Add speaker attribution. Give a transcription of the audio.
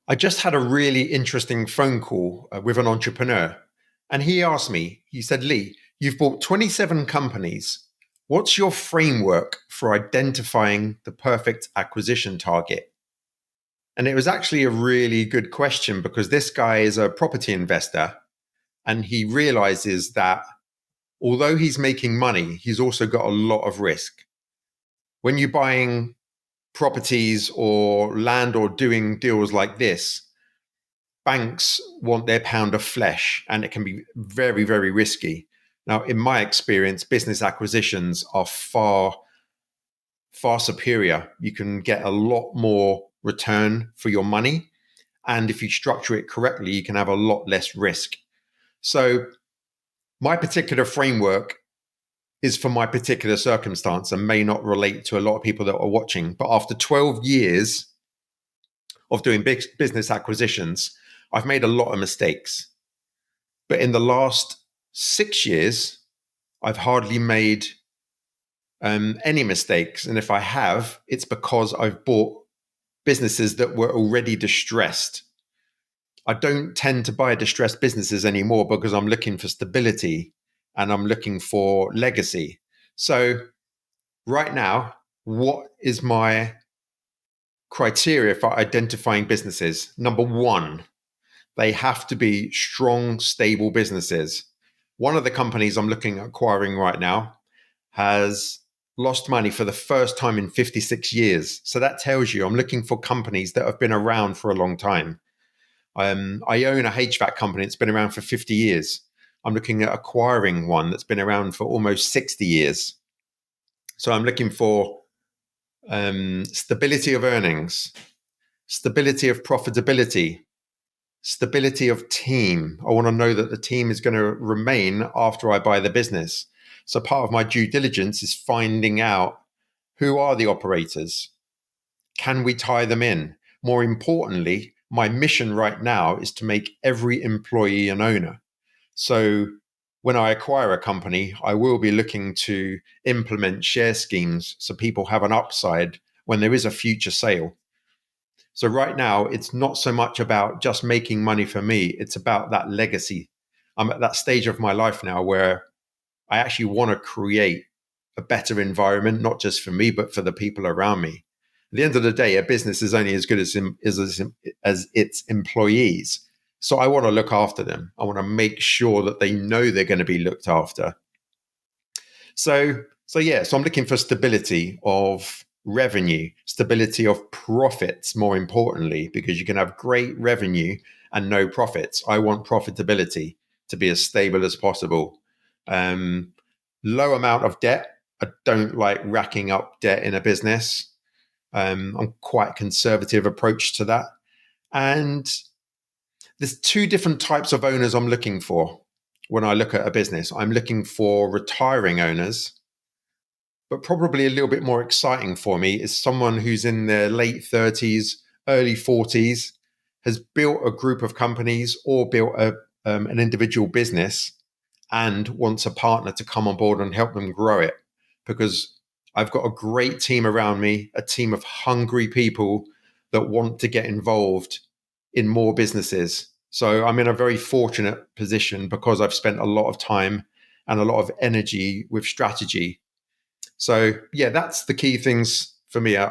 Speaker 1: I just had a really interesting phone call with an entrepreneur. And he asked me, he said, Lee, you've bought 27 companies. What's your framework for identifying the perfect acquisition target? And it was actually a really good question because this guy is a property investor and he realizes that although he's making money, he's also got a lot of risk. When you're buying properties or land or doing deals like this, banks want their pound of flesh and it can be very, very risky. Now, in my experience, business acquisitions are far, far superior. You can get a lot more return for your money. And if you structure it correctly, you can have a lot less risk. So, my particular framework is for my particular circumstance and may not relate to a lot of people that are watching. But after 12 years of doing big business acquisitions, I've made a lot of mistakes. But in the last 6 years, I've hardly made any mistakes. And if I have, it's because I've bought businesses that were already distressed. I don't tend to buy distressed businesses anymore because I'm looking for stability and I'm looking for legacy. So, right now, what is my criteria for identifying businesses? Number one, they have to be strong, stable businesses. One of the companies I'm looking at acquiring right now has lost money for the first time in 56 years. So that tells you I'm looking for companies that have been around for a long time. I own a HVAC company that's been around for 50 years. I'm looking at acquiring one that's been around for almost 60 years. So I'm looking for stability of earnings, stability of profitability, stability of team. I want to know that the team is going to remain after I buy the business. So part of my due diligence is finding out who are the operators? Can we tie them in? More importantly, my mission right now is to make every employee an owner. So when I acquire a company, I will be looking to implement share schemes so people have an upside when there is a future sale. So right now, it's not so much about just making money for me. It's about that legacy. I'm at that stage of my life now where I actually want to create a better environment, not just for me, but for the people around me. At the end of the day, a business is only as good as its employees. So I want to look after them. I want to make sure that they know they're going to be looked after. So I'm looking for stability of revenue, stability of profits, more importantly, because you can have great revenue and no profits. I want profitability to be as stable as possible. Low amount of debt. I don't like racking up debt in a business. I'm quite a conservative approach to that. And there's two different types of owners I'm looking for when I look at a business. I'm looking for retiring owners, but probably a little bit more exciting for me is someone who's in their late 30s, early 40s, has built a group of companies or built an individual business and wants a partner to come on board and help them grow it. Because I've got a great team around me, a team of hungry people that want to get involved in more businesses. So I'm in a very fortunate position because I've spent a lot of time and a lot of energy with strategy. So yeah, that's the key things for me.